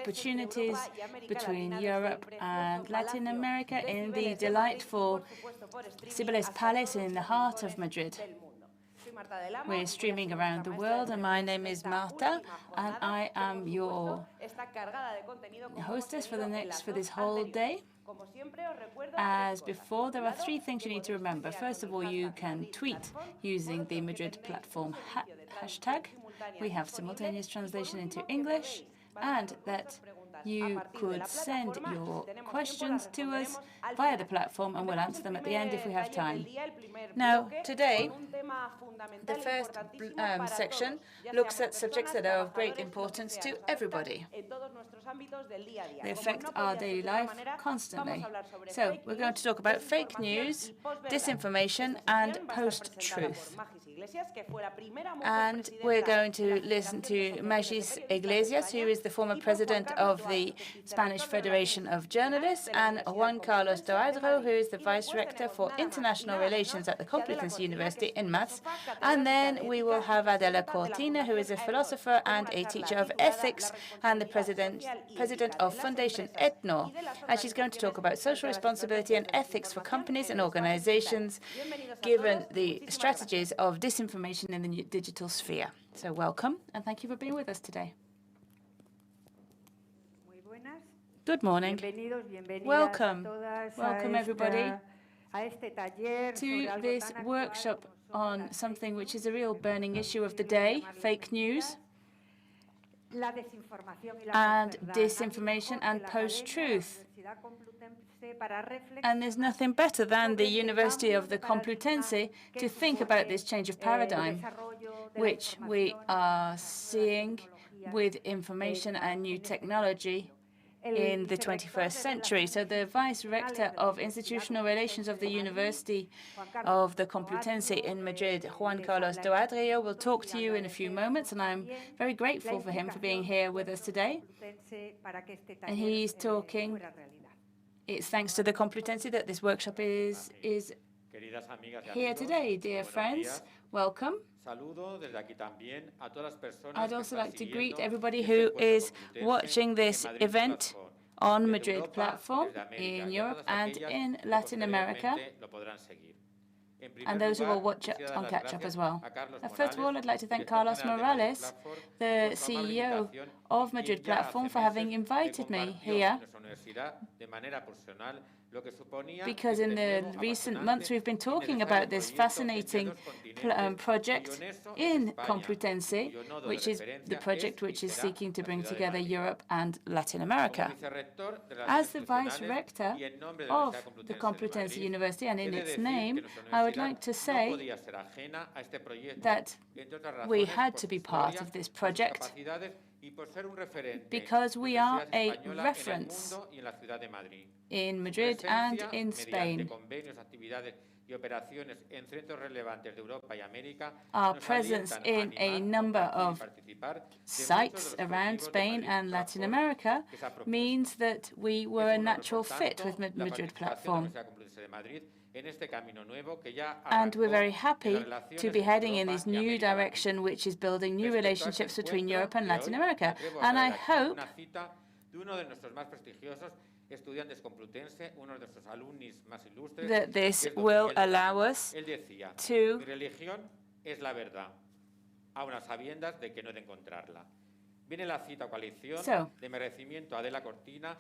opportunities between Europe and Latin America in the delightful Cibeles Palace in the heart of Madrid. We're streaming around the world, and my name is Marta, and I am your hostess for this whole day. As before, there are three things you need to remember. First of all, you can tweet using the Madrid platform hashtag. We have simultaneous translation into English, and that you could send your questions to us via the platform, and we'll answer them at the end if we have time. Now, today, the first section looks at subjects that are of great importance to everybody. They affect our daily life constantly. So we're going to talk about fake news, disinformation, and post-truth. And we're going to listen to Magis Iglesias, who is the former president of the Spanish Federation of Journalists, and Juan Carlos Doadro, who is the vice rector for international relations at the Complutense University in Maths. And then we will have Adela Cortina, who is a philosopher and a teacher of ethics and the president of Foundation Etno. And she's going to talk about social responsibility and ethics for companies and organizations, given the strategies of disinformation in the digital sphere. So welcome, and thank you for being with us today. Good morning. Welcome. Welcome, everybody, to this workshop on something which is a real burning issue of the day, fake news and disinformation and post-truth. And there's nothing better than the University of the Complutense to think about this change of paradigm, which we are seeing with information and new technology in the 21st century. So the Vice Rector of Institutional Relations of the University of the Complutense in Madrid, Juan Carlos Doadrio, will talk to you in a few moments, and I'm very grateful for him for being here with us today. And he's talking, it's thanks to the Complutense that this workshop is here today. Dear friends, welcome. I'd also like to greet everybody who is watching this event on Madrid platform in Europe and in Latin America, and those who will watch it on catch-up as well. First of all, I'd like to thank Carlos Morales, the CEO of Madrid Platform, for having invited me here, because in the recent months we've been talking about this fascinating project in Complutense, which is the project which is seeking to bring together Europe and Latin America. As the Vice Rector of the Complutense University, and in its name, I would like to say that we had to be part of this project because we are a reference in Madrid and in Spain. Our presence in a number of sites around Spain and Latin America means that we were a natural fit with Madrid Platform. And we're very happy to be heading in this new direction, which is building new relationships between Europe and Latin America. And I hope that this will allow us to So,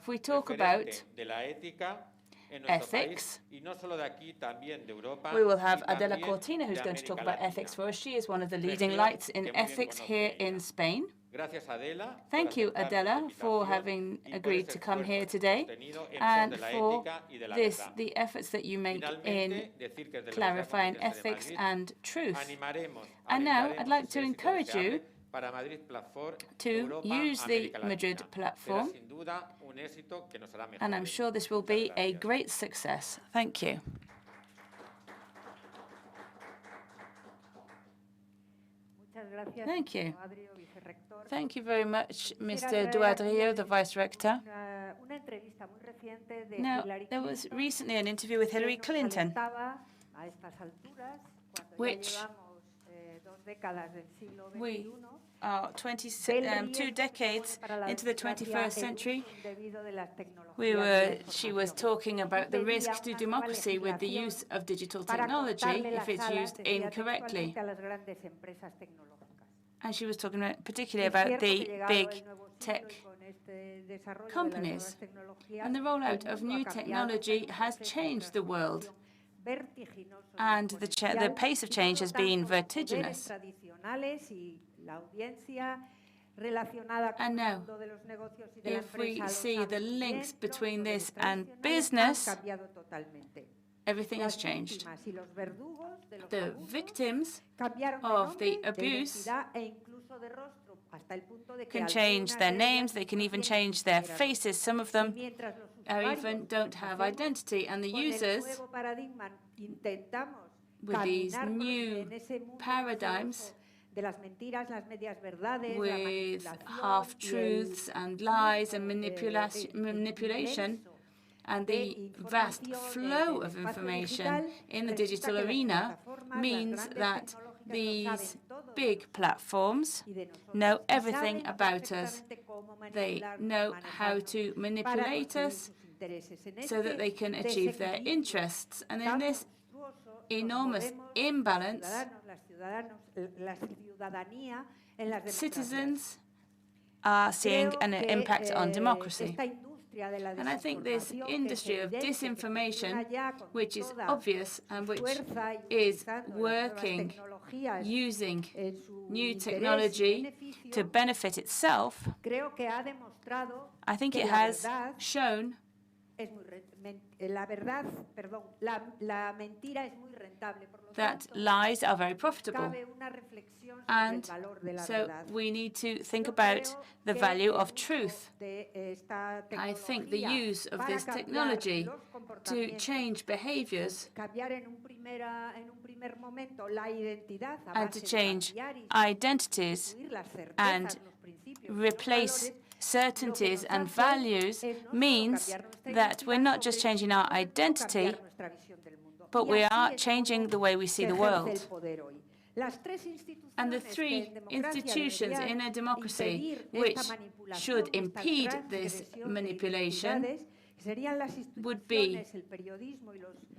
if we talk about ethics, we will have Adela Cortina, who's going to talk about ethics for us. She is one of the leading lights in ethics here in Spain. Thank you, Adela, for having agreed to come here today and for the efforts that you make in clarifying ethics and truth. And now I'd like to encourage you to use the Madrid platform, and I'm sure this will be a great success. Thank you. Thank you. Thank you very much, Mr. Doadrio, the Vice Rector. Now, there was recently an interview with Hillary Clinton, which We are 2 decades into the 21st century. She was talking about the risk to democracy with the use of digital technology if it's used incorrectly. And she was talking particularly about the big tech companies. And the rollout of new technology has changed the world. And the pace of change has been vertiginous. And now, if we see the links between this and business, everything has changed. The victims of the abuse can change their names, they can even change their faces. Some of them even don't have identity, and the users, with these new paradigms, with half-truths and lies and manipulation, and the vast flow of information in the digital arena means that these big platforms know everything about us. They know how to manipulate us so that they can achieve their interests. And in this enormous imbalance, citizens are seeing an impact on democracy. And I think this industry of disinformation, which is obvious and which is working using new technology to benefit itself, I think it has shown that lies are very profitable. And so we need to think about the value of truth. I think the use of this technology to change behaviors and to change identities and replace certainties and values means that we're not just changing our identity, but we are changing the way we see the world. And the three institutions in a democracy which should impede this manipulation would be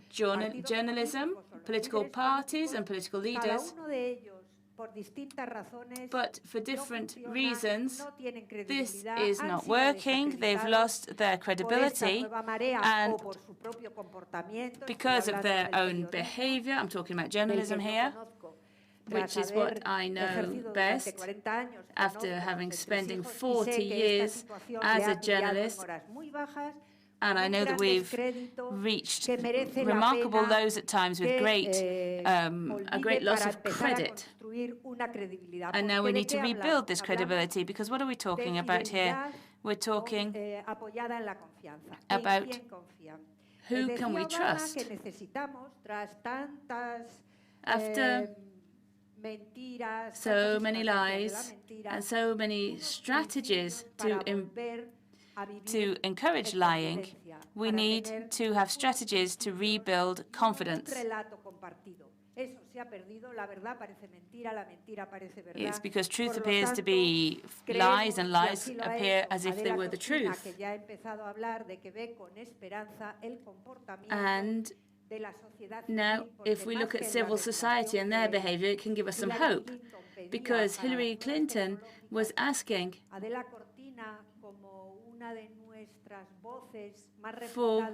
journalism, political parties and political leaders. But for different reasons, this is not working. They've lost their credibility, and because of their own behavior, I'm talking about journalism here, which is what I know best after having spending 40 years as a journalist. And I know that we've reached remarkable lows at times with a great loss of credit. And now we need to rebuild this credibility, because what are we talking about here? We're talking about who can we trust? After so many lies and so many strategies to encourage lying, we need to have strategies to rebuild confidence. It's because truth appears to be lies and lies appear as if they were the truth. And now, if we look at civil society and their behavior, it can give us some hope, because Hillary Clinton was asking for,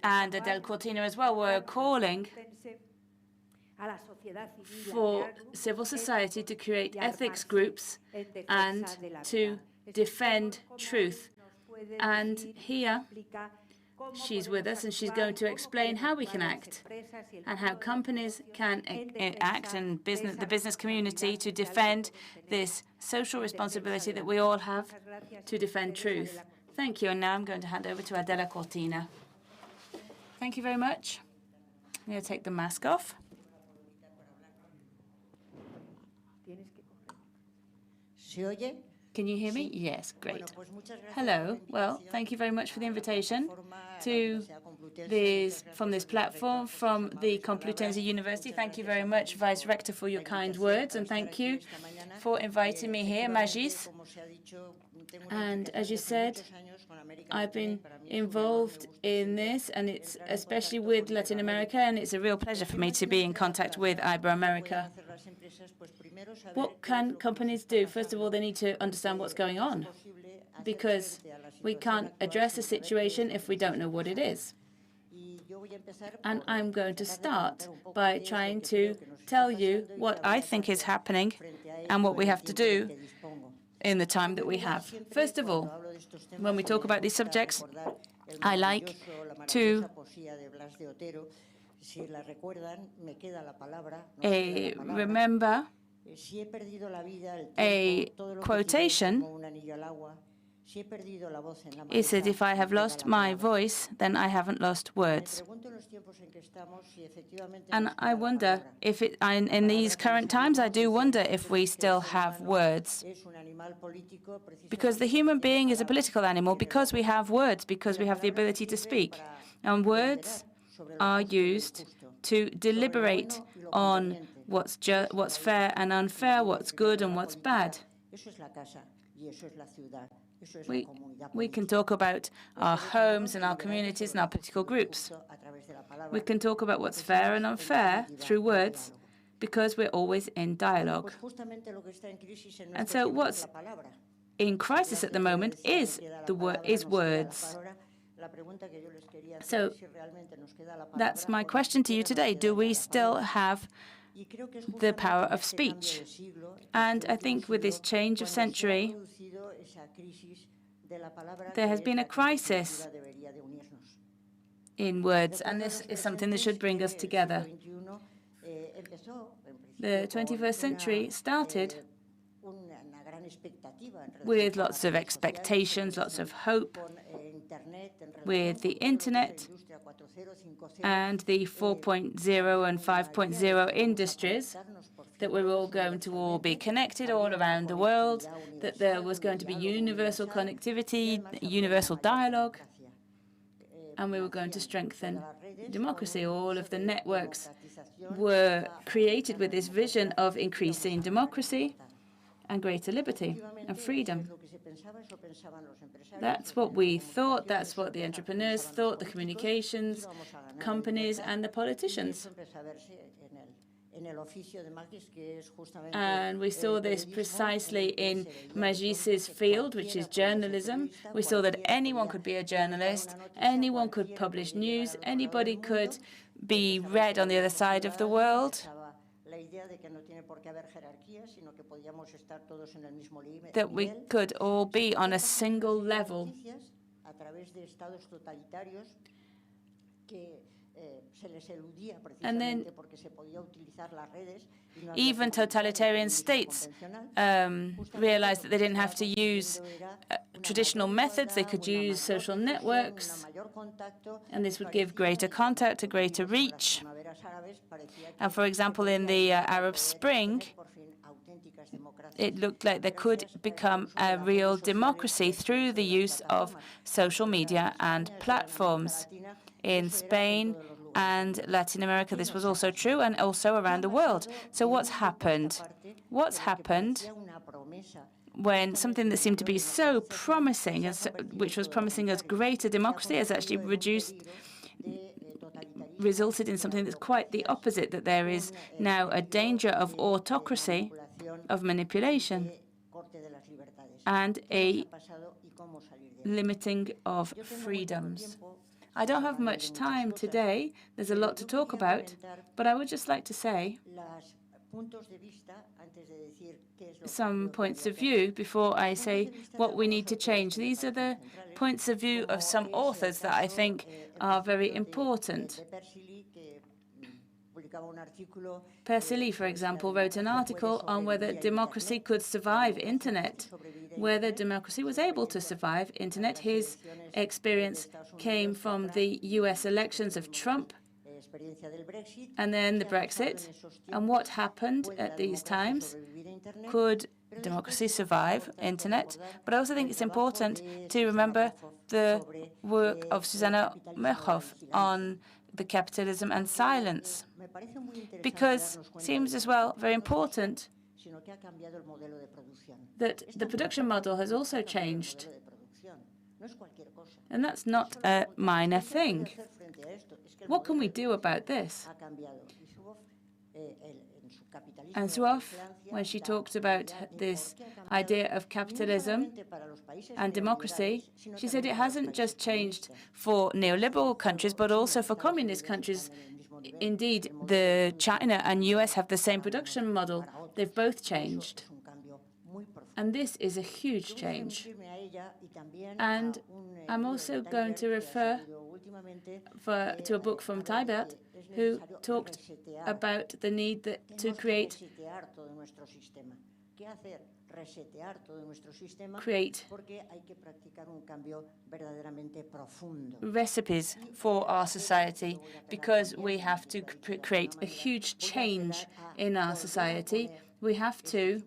and Adele Cortina as well, were calling for civil society to create ethics groups and to defend truth. And here she's with us, and she's going to explain how we can act and how companies can act, and the business community to defend this social responsibility that we all have to defend truth. Thank you. And now I'm going to hand over to Adela Cortina. Thank you very much. I'm going to take the mask off. Can you hear me? Yes, great. Hello. Well, thank you very much for the invitation from this platform, from the Complutense University. Thank you very much, Vice Rector, for your kind words, and thank you for inviting me here, Magis. And as you said, I've been involved in this, and it's especially with Latin America, and it's a real pleasure for me to be in contact with Iberoamerica. What can companies do? First of all, they need to understand what's going on, because we can't address a situation if we don't know what it is. And I'm going to start by trying to tell you what I think is happening and what we have to do in the time that we have. First of all, when we talk about these subjects, I like to remember a quotation. It said, if I have lost my voice, then I haven't lost words. And I wonder if in these current times, I do wonder if we still have words. Because the human being is a political animal, because we have words, because we have the ability to speak. And words are used to deliberate on what's fair and unfair, what's good and what's bad. We can talk about our homes and our communities and our political groups. We can talk about what's fair and unfair through words because we're always in dialogue. And so what's in crisis at the moment is words. So that's my question to you today. Do we still have the power of speech? And I think with this change of century, there has been a crisis in words, and this is something that should bring us together. The 21st century started with lots of expectations, lots of hope, with the internet and the 4.0 and 5.0 industries, that we're all going to be connected all around the world, that there was going to be universal connectivity, universal dialogue, and we were going to strengthen democracy. All of the networks were created with this vision of increasing democracy and greater liberty and freedom. That's what we thought, that's what the entrepreneurs thought, the communications companies and the politicians. And we saw this precisely in Magis's field, which is journalism. We saw that anyone could be a journalist, anyone could publish news, anybody could be read on the other side of the world, that we could all be on a single level. And then even totalitarian states realized that they didn't have to use traditional methods. They could use social networks, and this would give greater contact, a greater reach. And for example, in the Arab Spring, it looked like there could become a real democracy through the use of social media and platforms. In Spain and Latin America, this was also true, and also around the world. So what's happened? What's happened when something that seemed to be so promising, which was promising us greater democracy, has actually resulted in something that's quite the opposite, that there is now a danger of autocracy, of manipulation, and a limiting of freedoms. I don't have much time today. There's a lot to talk about, but I would just like to say some points of view before I say what we need to change. These are the points of view of some authors that I think are very important. Persily, for example, wrote an article on whether democracy could survive internet, whether democracy was able to survive internet. His experience came from the US elections of Trump and then the Brexit. And what happened at these times? Could democracy survive internet, but I also think it's important to remember the work of Susanna Merhoff on the capitalism and silence, because it seems as well very important that the production model has also changed. And that's not a minor thing. What can we do about this? And Suoff, when she talked about this idea of capitalism and democracy, she said it hasn't just changed for neoliberal countries, but also for communist countries. Indeed, China and US have the same production model. They've both changed. And this is a huge change. And I'm also going to refer to a book from Tybert, who talked about the need to create recipes for our society, because we have to create a huge change in our society. We have to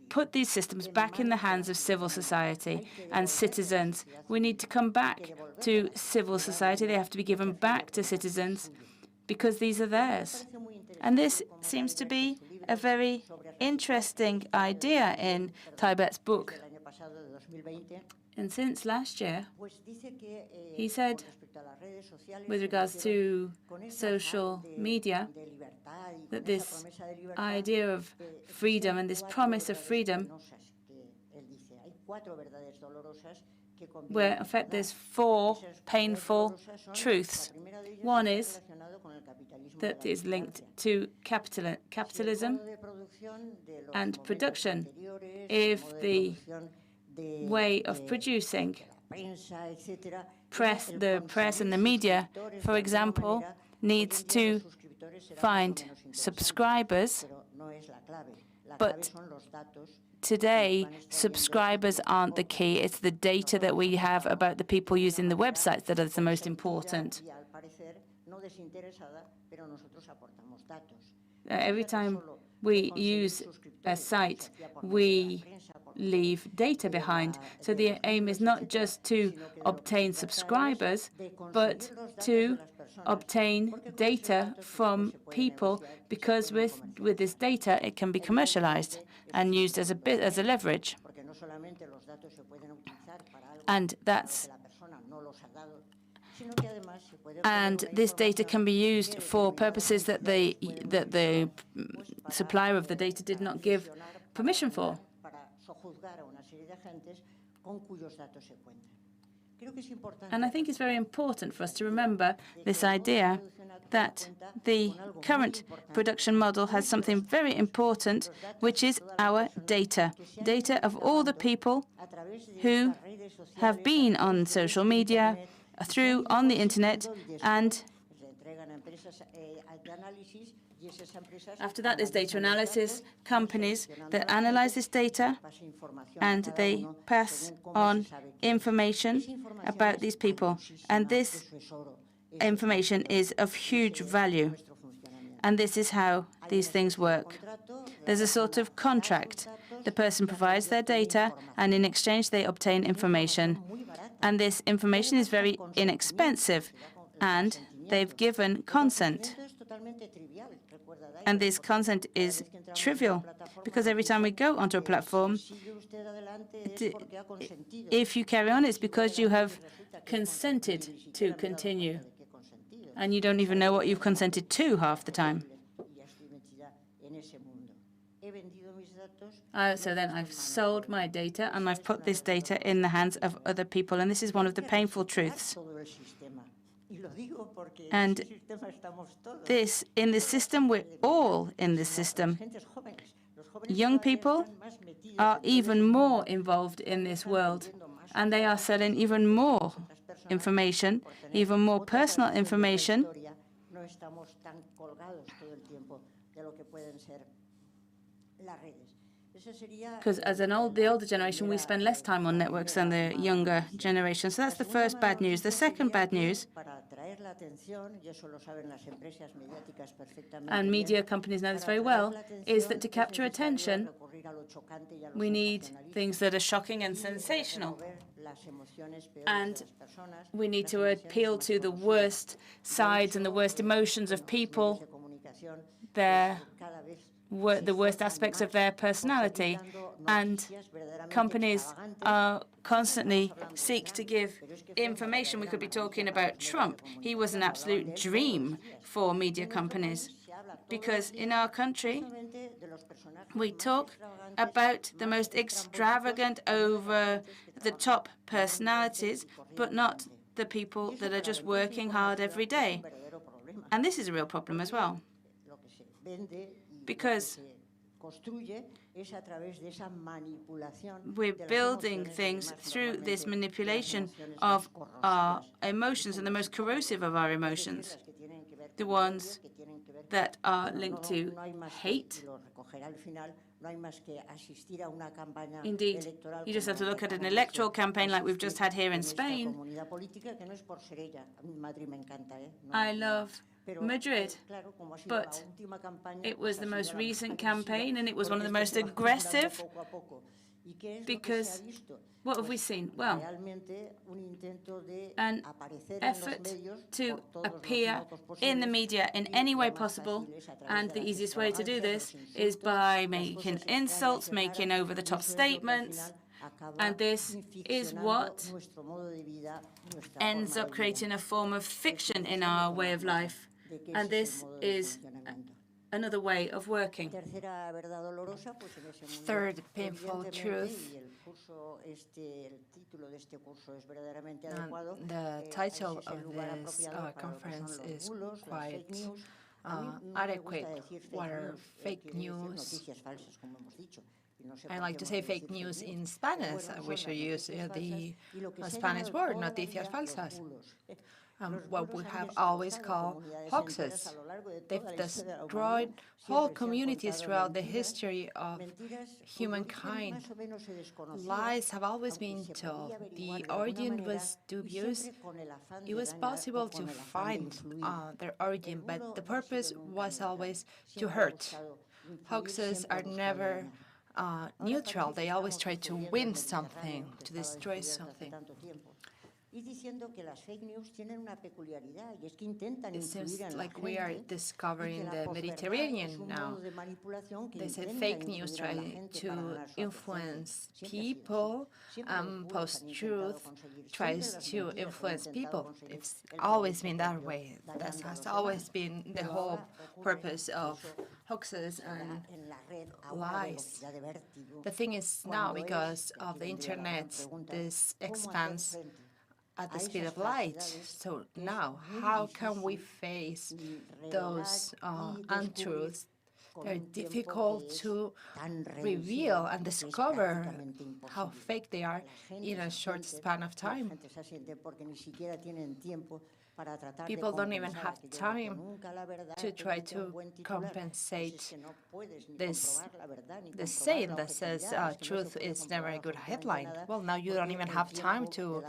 put these systems back in the hands of civil society and citizens. We need to come back to civil society. They have to be given back to citizens because these are theirs. And this seems to be a very interesting idea in Tybert's book. And since last year, he said, with regards to social media, that this idea of freedom and this promise of freedom, where in fact there's 4 painful truths. One is that is linked to capitalism and production. If the way of producing the press and the media, for example, needs to find subscribers, but today subscribers aren't the key. It's the data that we have about the people using the websites that is the most important. Every time we use a site, we leave data behind. So the aim is not just to obtain subscribers, but to obtain data from people, because with this data it can be commercialized and used as a leverage. And this data can be used for purposes that the supplier of the data did not give permission for. And I think it's very important for us to remember this idea that the current production model has something very important, which is our data. Data of all the people who have been on social media, on the internet, and after that there's data analysis, companies that analyze this data, and they pass on information about these people. And this information is of huge value. And this is how these things work. There's a sort of contract. The person provides their data, and in exchange they obtain information. And this information is very inexpensive, and they've given consent. And this consent is trivial, because every time we go onto a platform, if you carry on, it's because you have consented to continue. And you don't even know what you've consented to half the time. So then I've sold my data, and I've put this data in the hands of other people. And this is one of the painful truths. And in this system, we're all in this system. Young people are even more involved in this world, and they are selling even more information, even more personal information. Because as the older generation, we spend less time on networks than the younger generation. So that's the first bad news. The second bad news, and media companies know this very well, is that to capture attention, we need things that are shocking and sensational. And we need to appeal to the worst sides and the worst emotions of people, the worst aspects of their personality. And companies constantly seek to give information. We could be talking about Trump. He was an absolute dream for media companies, because in our country, we talk about the most extravagant, over-the-top personalities, but not the people that are just working hard every day. And this is a real problem as well, because we're building things through this manipulation of our emotions, and the most corrosive of our emotions, the ones that are linked to hate. Indeed, you just have to look at an electoral campaign like we've just had here in Spain. I love Madrid, but it was the most recent campaign, and it was one of the most aggressive, because what have we seen? Well, an effort to appear in the media in any way possible, and the easiest way to do this is by making insults, making over-the-top statements, and this is what ends up creating a form of fiction in our way of life, and this is another way of working. Third painful truth. The title of this conference is quite adequate. What are fake news? I like to say fake news in Spanish. We should use the Spanish word, noticias falsas. What we have always called hoaxes. They've destroyed whole communities throughout the history of humankind. Lies have always been told. The origin was dubious. It was possible to find their origin, but the purpose was always to hurt. Hoaxes are never neutral. They always try to win something, to destroy something. It seems like we are discovering the Mediterranean now. They say fake news try to influence people, post-truth tries to influence people. It's always been that way. That has always been the whole purpose of hoaxes and lies. The thing is now, because of the internet, this expands at the speed of light. So now, how can we face those untruths? They're difficult to reveal and discover how fake they are in a short span of time. People don't even have time to try to compensate this saying that says truth is never a good headline. Well, now you don't even have time to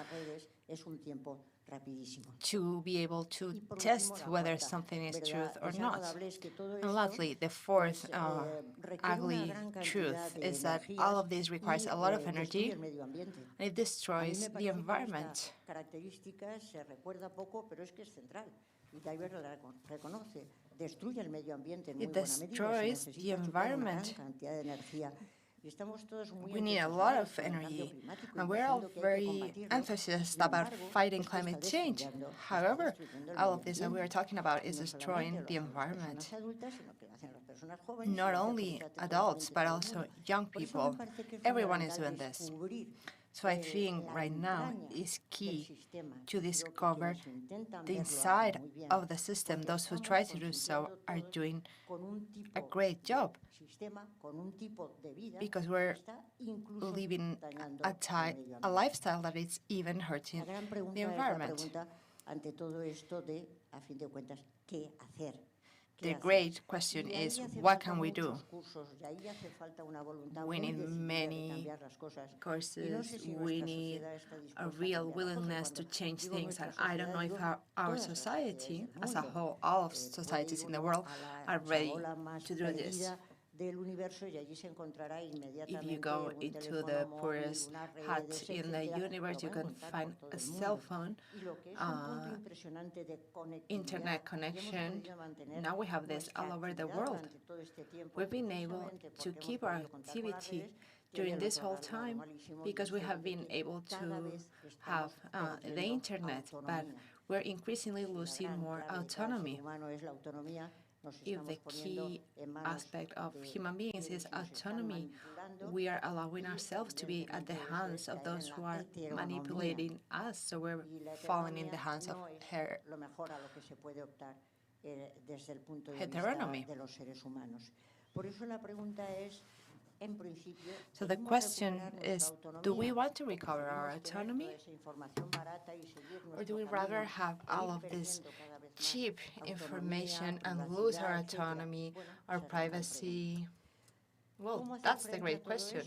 be able to test whether something is truth or not. And lastly, the fourth ugly truth is that all of this requires a lot of energy, and it destroys the environment. It destroys the environment. We need a lot of energy, and we're all very enthusiastic about fighting climate change. However, all of this that we are talking about is destroying the environment. Not only adults, but also young people. Everyone is doing this. So I think right now is key to discover the inside of the system. Those who try to do so are doing a great job, because we're living a lifestyle that is even hurting the environment. the great question is, what can we do? We need many courses, we need a real willingness to change things, and I don't know if our society as a whole, all of societies in the world, are ready to do this. If you go into the poorest hut in the universe, you can find a cell phone, internet connection. Now we have this all over the world. We've been able to keep our activity during this whole time because we have been able to have the internet, but we're increasingly losing more autonomy. If the key aspect of human beings is autonomy, we are allowing ourselves to be at the hands of those who are manipulating us, so we're falling in the hands of heteronomy. So the question is, do we want to recover our autonomy? Or do we rather have all of this cheap information and lose our autonomy, our privacy? Well, that's the great question.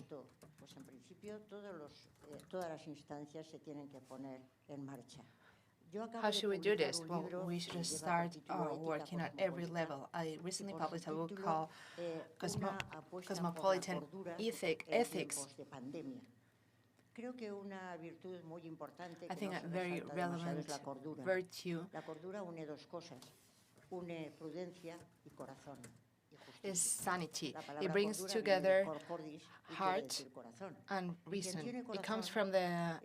How should we do this? Well, we should start working at every level. I recently published a book called Cosmopolitan Ethics. I think a very relevant virtue is sanity. It brings together heart and reason. It comes from the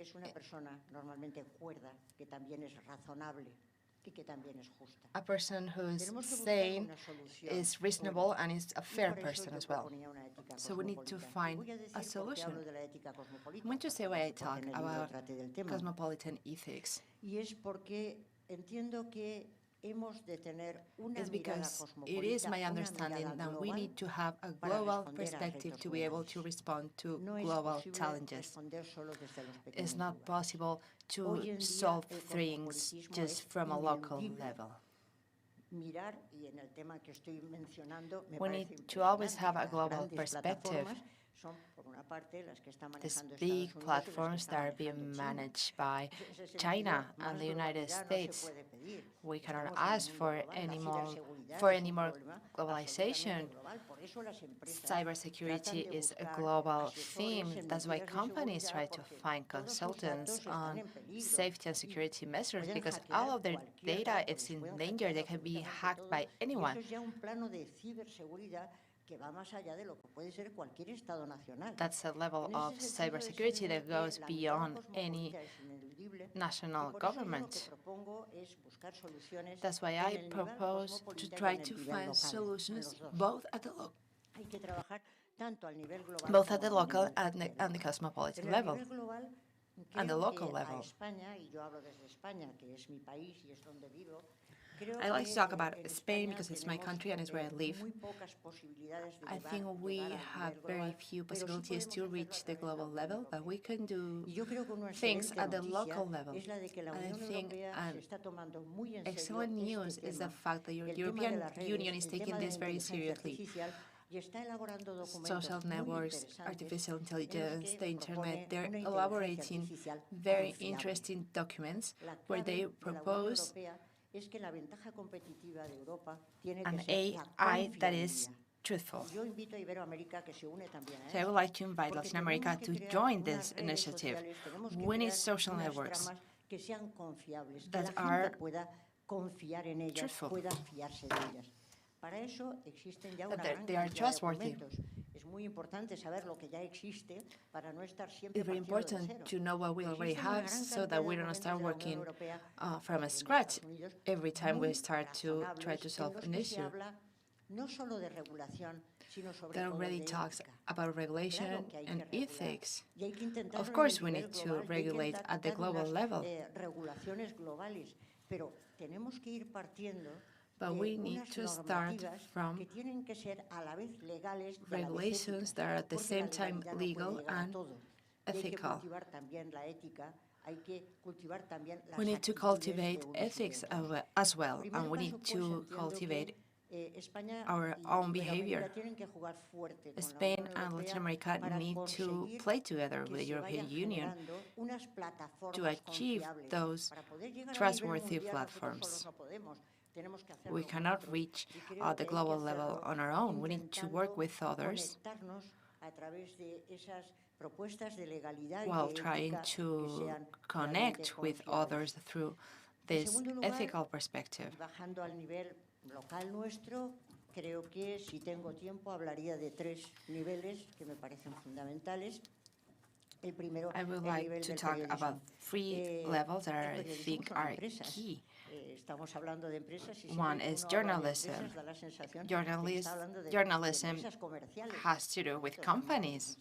a person who's sane, is reasonable, and is a fair person as well. So we need to find a solution. I'm going to say why I talk about cosmopolitan ethics. It's because it is my understanding that we need to have a global perspective to be able to respond to global challenges. It's not possible to solve things just from a local level. We need to always have a global perspective. These big platforms that are being managed by China and the United States, we cannot ask for any more globalization. Cybersecurity is a global theme. That's why companies try to find consultants on safety and security measures, because all of their data is in danger. They can be hacked by anyone. That's a level of cybersecurity that goes beyond any national government. That's why I propose to try to find solutions both at the local and the cosmopolitan level, and the local level. I like to talk about Spain because it's my country and it's where I live. I think we have very few possibilities to reach the global level, but we can do things at the local level. And I think excellent news is the fact that the European Union is taking this very seriously. Social networks, artificial intelligence, the internet, they're elaborating very interesting documents where they propose an AI that is truthful. So I would like to invite Latin America to join this initiative. We need social networks that are truthful, that they are trustworthy. It's very important to know what we already have so that we don't start working from scratch every time we start to try to solve an issue. There already talks about regulation and ethics. Of course, we need to regulate at the global level. But we need to start from regulations that are at the same time legal and ethical. We need to cultivate ethics as well, and we need to cultivate our own behavior. Spain and Latin America need to play together with the European Union to achieve those trustworthy platforms. We cannot reach the global level on our own. We need to work with others while trying to connect with others through this ethical perspective. Creo que si tengo tiempo hablaría de 3 niveles que me parecen fundamentales. El primero, I would like to talk about 3 levels that I think are key. Estamos hablando de empresas y one is journalism. Journalism has to do with companies,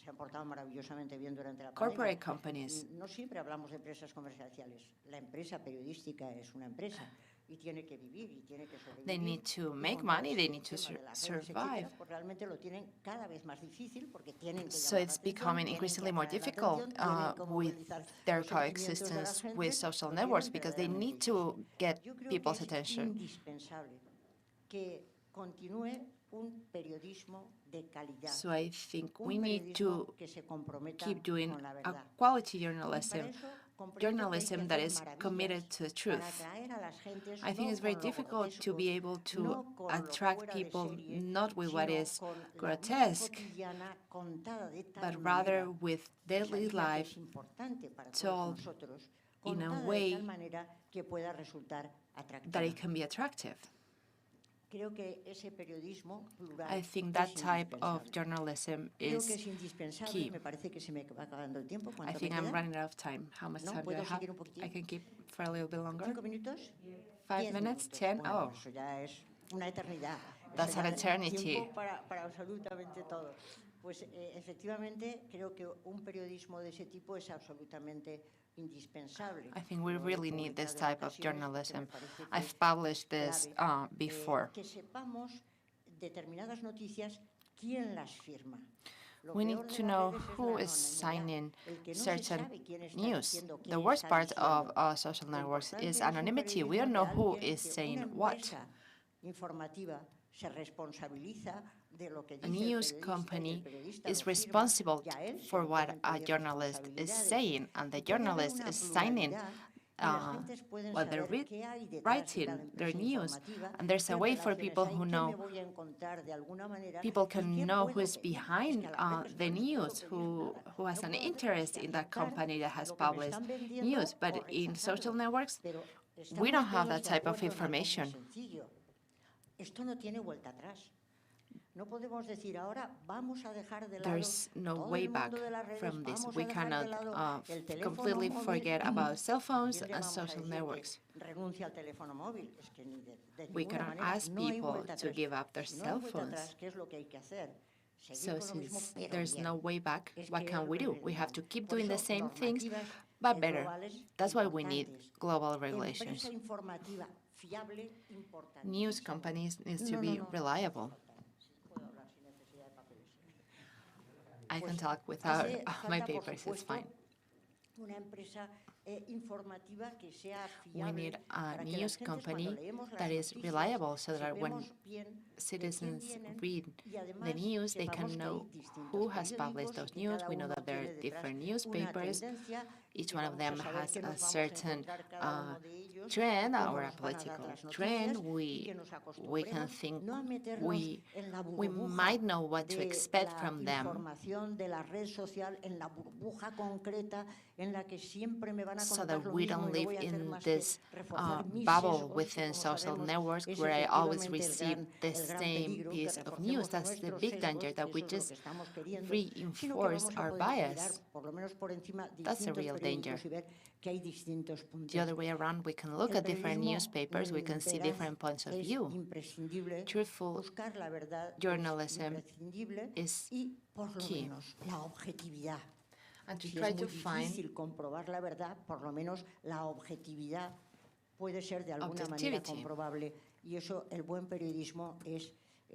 corporate companies. No siempre hablamos de empresas comerciales. La empresa periodística es una empresa. They need to make money, they need to survive. So it's becoming increasingly more difficult with their coexistence with social networks because they need to get people's attention. So I think we need to keep doing a quality journalism that is committed to the truth. I think it's very difficult to be able to attract people not with what is grotesque, but rather with daily life told in a way that it can be attractive. I think that type of journalism is key. I think I'm running out of time. How much time do I have? I can keep for a little bit longer. 5 minutes? 10? Oh, that's an eternity. Pues efectivamente creo que un periodismo de ese tipo es absolutamente indispensable. I think we really need this type of journalism. I've published this before. Que sepamos determinadas noticias, quién las firma. We need to know who is signing certain news. The worst part of social networks is anonymity. We don't know who is saying what. A news company is responsible for what a journalist is saying, and the journalist is signing what they're writing, their news. And there's a way for people who know, people can know who is behind the news, who has an interest in that company that has published news. But in social networks, we don't have that type of information. There's no way back from this. We cannot completely forget about cell phones and social networks. We cannot ask people to give up their cell phones. So since there's no way back, what can we do? We have to keep doing the same things, but better. That's why we need global regulations. News companies need to be reliable. I can talk without my papers, it's fine. We need a news company that is reliable so that when citizens read the news, they can know who has published those news. We know that there are different newspapers. Each one of them has a certain trend or a political trend. We can think, we might know what to expect from them, so that we don't live in this bubble within social networks where I always receive the same piece of news. That's the big danger, that we just reinforce our bias. That's a real danger. The other way around, we can look at different newspapers, we can see different points of view. Truthful journalism is key. And to try to find puede ser de alguna manera comprobable, y eso el buen periodismo es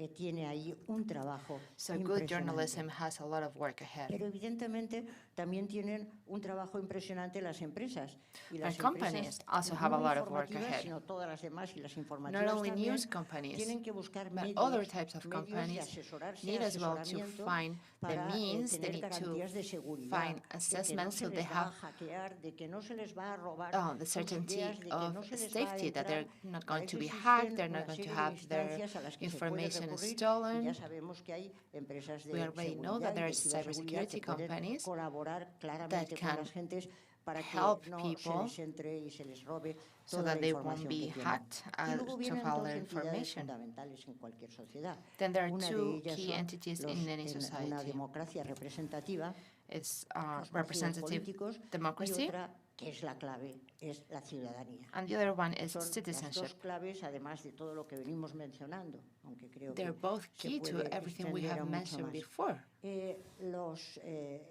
tiene ahí un trabajo So good impresionante. journalism has a lot of work ahead. Pero evidentemente también tienen un trabajo impresionante las empresas. Y But las companies empresas, also have a no lot of work informativas, ahead. sino todas las demás y las Not informativas only también, news companies, tienen que buscar but medios, other types of medios de companies asesorarse, need as well to asesoramiento find the para means, they tener need to garantías de seguridad, find de que no assessments se so they les va a have hackear, de que no se les va a robar the sus certainty ideas, de que of no se les va a safety, that entrar. they're not Para going to eso be existen hacked, they're not una going to serie de have their instancias a las que se puede information recurrir, y stolen. ya sabemos que hay empresas de We already know seguridad that y there de are ciberseguridad que cybersecurity pueden companies colaborar that claramente con can las gentes para que help no se people les entre y se les robe so toda that la they won't información be que tienen. hacked Y luego to vienen have dos their entidades information. fundamentales en cualquier sociedad. Then there are Una de two ellas key son entities los, in any en una society. democracia representativa, It's los partidos representative políticos, y democracy, otra que es la clave, es la ciudadanía. and the other one is Son las citizenship. dos claves, además de todo lo que venimos mencionando, aunque creo They're que both se key to puede everything we extender a have mucho mentioned más. before.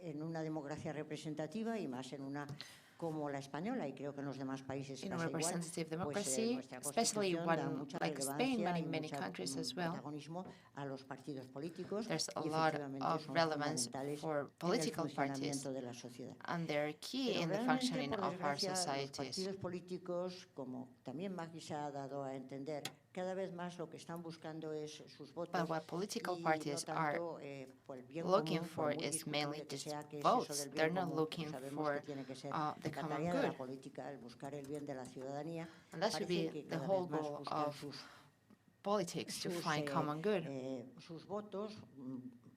En una democracia representativa y más en una como la española, y creo que en los demás países In a pasa igual, representative pues democracy, nuestra especially Constitución da one mucha like Spain, relevancia but y in many mucho countries as well, protagonismo a los partidos políticos, there's a y lot efectivamente of son relevance fundamentales for en el political parties, funcionamiento de la sociedad. and they're key Pero in the realmente, functioning por of our desgracia, los societies. partidos políticos, como también Maggie se ha dado a entender, cada vez más lo que están buscando es sus votos. But what political y parties no are tanto, por el bien looking común, for por muy is mainly discutible que just sea qué es eso votes. del bien They're not común, looking sabemos for que tiene que ser the la common tarea de la good. política, el buscar el bien de la ciudadanía. And that should Parece be que the cada whole vez más goal buscan of politics, to find common good. sus votos,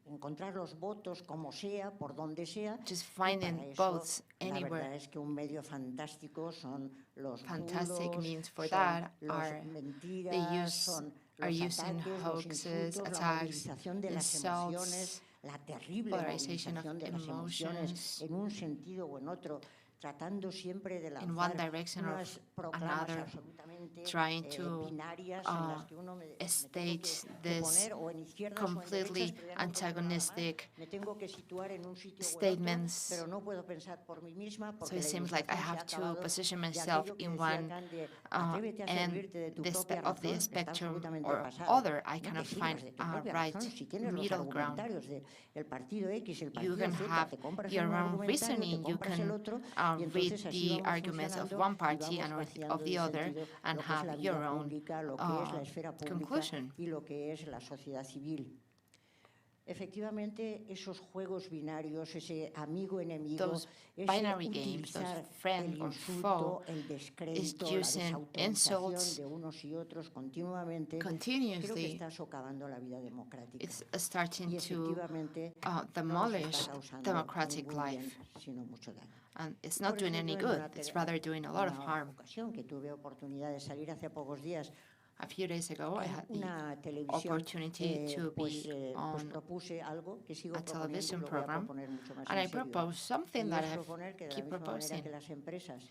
encontrar los votos como sea, por donde sea. Just Y para finding eso, votes la verdad anywhere. es que un medio fantástico son los Fantastic bulos, means for son that las are mentiras, son are los using ataques, los hoaxes, insultos, la attacks, movilización de las insults, emociones, la terrible polarization of movilización de las emociones emotions en un sentido o en otro, tratando siempre de in one lanzar direction or unas proclamas another, absolutamente trying to binarias en las que uno me tengo stage que this poner o en izquierdas o en completely derechas, pero ya no puedo nada más. antagonistic Me tengo que situar en un sitio o en statements. otro, pero no puedo pensar por mí misma So porque it la seems like I ilustración se ha have to acabado position de myself aquello que in decía one Kant de atrévete a end servirte de tu of propia the razón, está spectrum absolutamente or pasado. other. I No cannot te find sirvas de tu a propia right razón. Si tienes los middle ground. argumentarios del partido X, el You partido can Z, have te compras your un own argumentario, te reasoning. You compras el can otro, y read entonces así the vamos arguments of funcionando one y party vamos and vaciando of the de other sentido and lo que es have la your vida own pública, lo que es la esfera pública conclusion. y lo que es la sociedad civil. Efectivamente, esos juegos binarios, ese amigo-enemigo, Those ese binary games, those utilizar friend el or insulto, foe, el is descrédito, la using desautorización insults de unos y otros continuamente, creo que continuously. está socavando la vida democrática. It's starting Y to efectivamente no nos demolish está causando democratic ningún bien, life. sino mucho daño. And it's Por not doing any ejemplo, en good. It's rather doing a lot of una harm. ocasión que tuve oportunidad de salir hace pocos días A few days ago, I had the una televisión, opportunity to pues be on propuse algo que sigo a proponiendo y television lo voy a program, proponer mucho más and en I serio. proposed something Y that es I proponer que de la keep misma manera proposing. que las empresas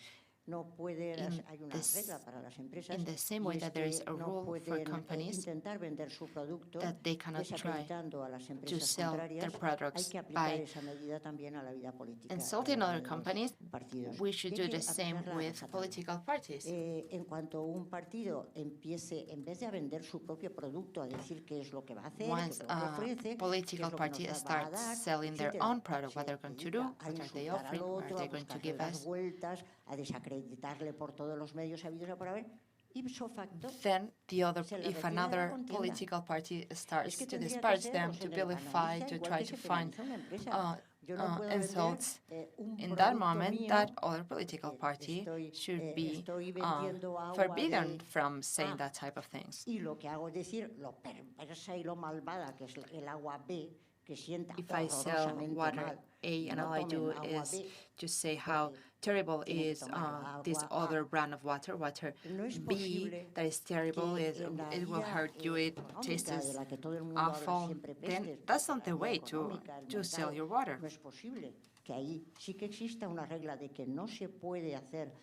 no pueden, hay una regla para las empresas, In the same y way es that there is que a no rule for pueden companies intentar vender su producto that they cannot try desacreditando a las to empresas sell contrarias. their Hay products que aplicar by esa medida también a la vida política. insulting a la other vida de los companies. partidos. We should Y hay do que the same aplicarla a with rajatabla. political parties. En cuanto un partido empiece, en vez de a vender su propio producto, a decir qué es lo que va a hacer, qué Once es lo que a ofrece, qué es political lo que party nos va a starts dar, selling their etcétera, own product, what se they're going to dedica do, a what are they insultar offering, al what are otro, they a going to buscarle give las us, vueltas, a desacreditarle por todos los medios habidos y por haber. Ipso facto, then the other, se le if requiere la another contienda. political party starts Es que to tendría que disparage ser, them, pues, to en el vilify, penaliza, to igual try que to se find penaliza una empresa. Yo no puedo insults, vender un in that producto moment, mío, that other political party estoy should be vendiendo agua forbidden de from saying A. that type of things. Y lo que hago es decir lo perversa y lo malvada que es el agua B, que sienta If I sell horrorosamente water mal. A and No all I do tomen agua is B, just say how porque terrible tienen que is tomar this agua A. other brand of water, water No es B, posible that is terrible, que it en la will vida, hurt you, it económica, tastes de la que todo el mundo habla awful, siempre then pestes, that's porque not the la vida way to económica, el sell mercado, your water. no es posible que ahí sí que exista una regla de que no se puede hacer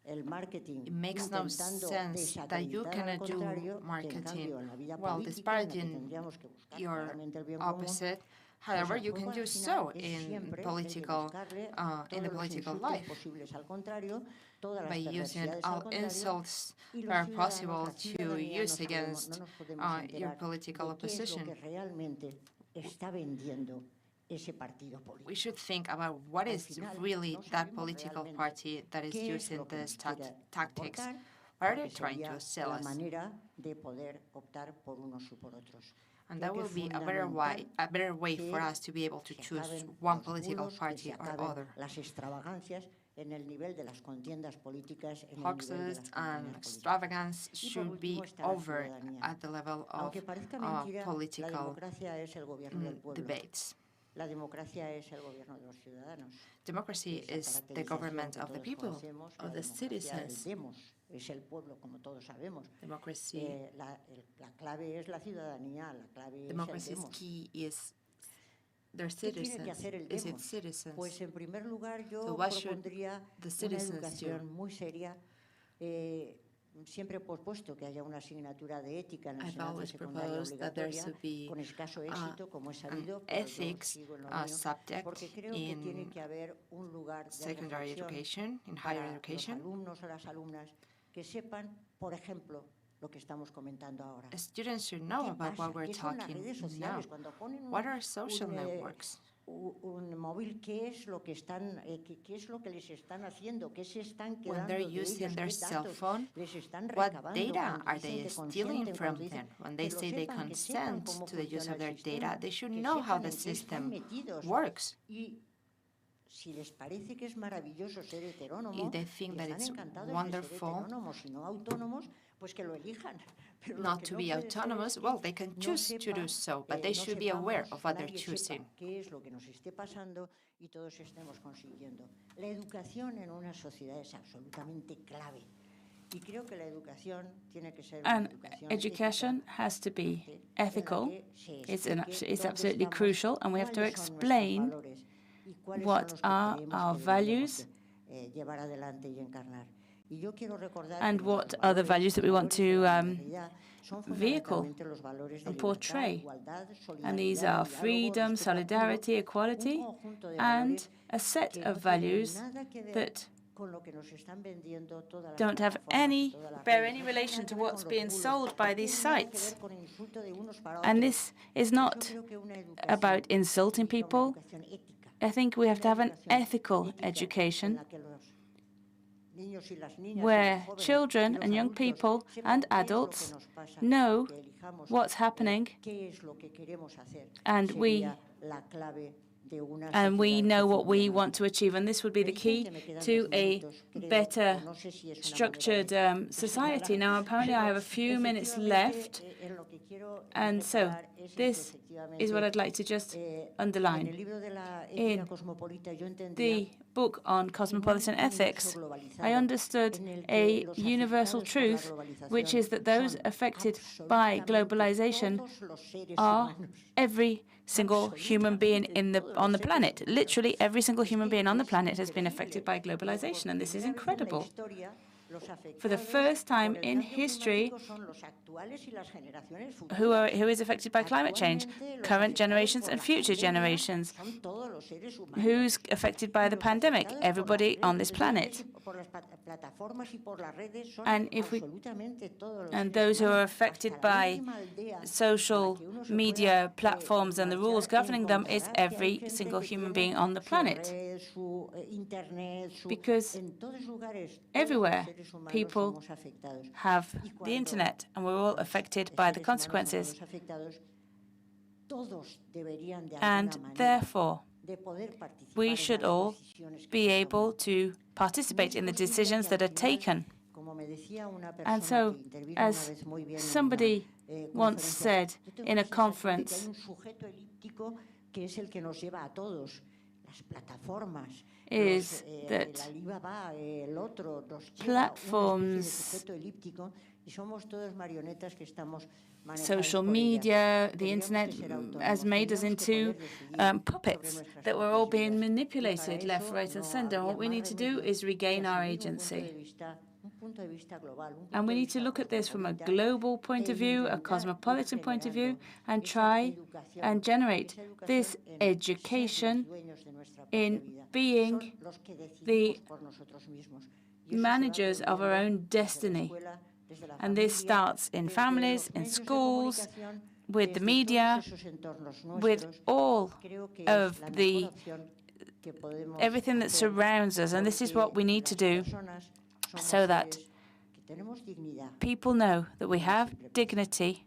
el marketing It makes no intentando sense that you desacreditar al cannot contrario, do que en marketing cambio en la vida while política en la que disparaging tendríamos que buscar your claramente el bien común, opposite, However, you can do so in the political life by using all insults that are possible to use against your political opposition. We should think about what is really that political party that is using these tactics. What are they trying to sell us? And that will be a better way for us to be able to choose one political party or other. Hoaxes and extravagance should be over at the level of political debates. Democracy is the government of the people, of the citizens. Democracy's key is their citizens, is its citizens. So what should the citizens do? I've always proposed that there should be an ethics subject in secondary education, in higher education. Students should know about what we're talking now. What are social networks? When they're using their cell phone, what data are they stealing from them? When they say they consent to the use of their data, they should know how the system works. If they think that it's wonderful not to be autonomous, well, they can choose to do so, but they should be aware of what they're choosing. And education has to be ethical. It's absolutely crucial, and we have to explain what are our values and what are the values that we want to vehicle and portray. And these are freedom, solidarity, equality, and a set of values that don't bear any relation to what's being sold by these sites. And this is not about insulting people. I think we have to have an ethical education where children and young people and adults know what's happening, and we know what we want to achieve. And this would be the key to a better structured society. Now, apparently I have a few minutes left, and so this is what I'd like to just underline. In the book on cosmopolitan ethics, I understood a universal truth, which is that those affected by globalization are every single human being on the planet. Literally every single human being on the planet has been affected by globalization, and this is incredible. For the first time in history, who is affected by climate change? Current generations and future generations. Who's affected by the pandemic? Everybody on this planet. And those who are affected by social media platforms and the rules governing them is every single human being on the planet. Because everywhere people have the internet, and we're all affected by the consequences. And therefore, we should all be able to participate in the decisions that are taken. And so, as somebody once said in a conference, is that platforms, social media, the internet has made us into puppets that we're all being manipulated left, right, and center. What we need to do is regain our agency. And we need to look at this from a global point of view, a cosmopolitan point of view, and try and generate this education in being the managers of our own destiny. And this starts in families, in schools, with the media, with all of everything that surrounds us. And this is what we need to do so that people know that we have dignity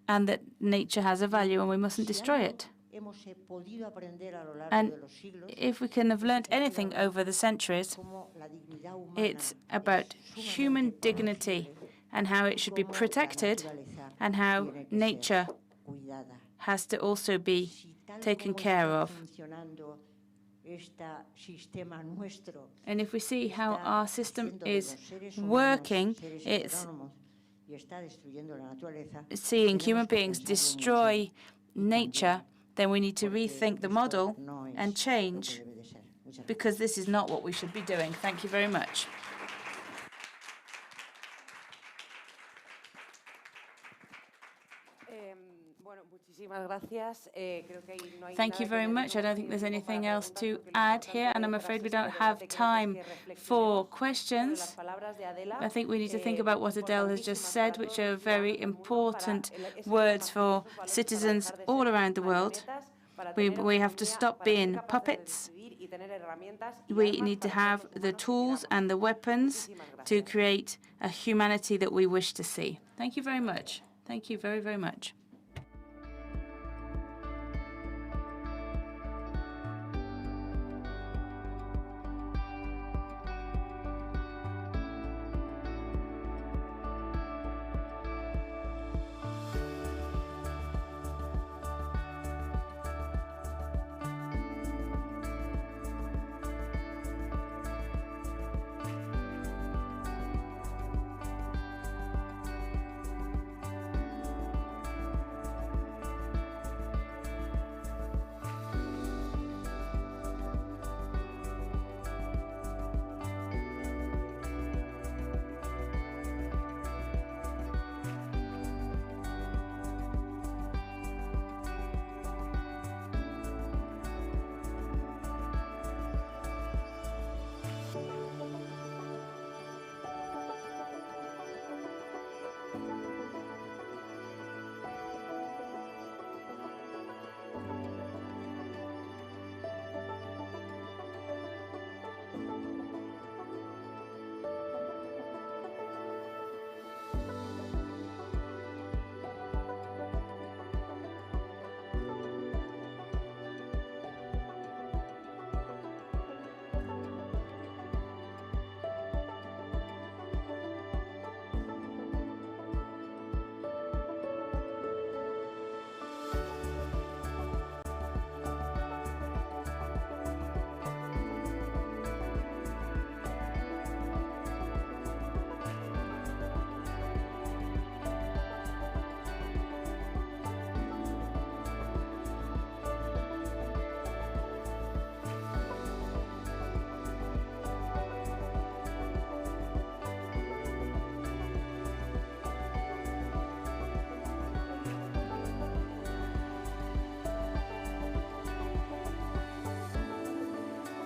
and that nature has a value and we mustn't destroy it. And if we can have learned anything over the centuries, it's about human dignity and how it should be protected and how nature has to also be taken care of. And if we see how our system is working, it's seeing human beings destroy nature, then we need to rethink the model and change, because this is not what we should be doing. Thank you very much. Thank you very much. I don't think there's anything else to add here, and I'm afraid we don't have time for questions. I think we need to think about what Adele has just said, which are very important words for citizens all around the world. We have to stop being puppets. We need to have the tools and the weapons to create a humanity that we wish to see. Thank you very much. Thank you very, very much.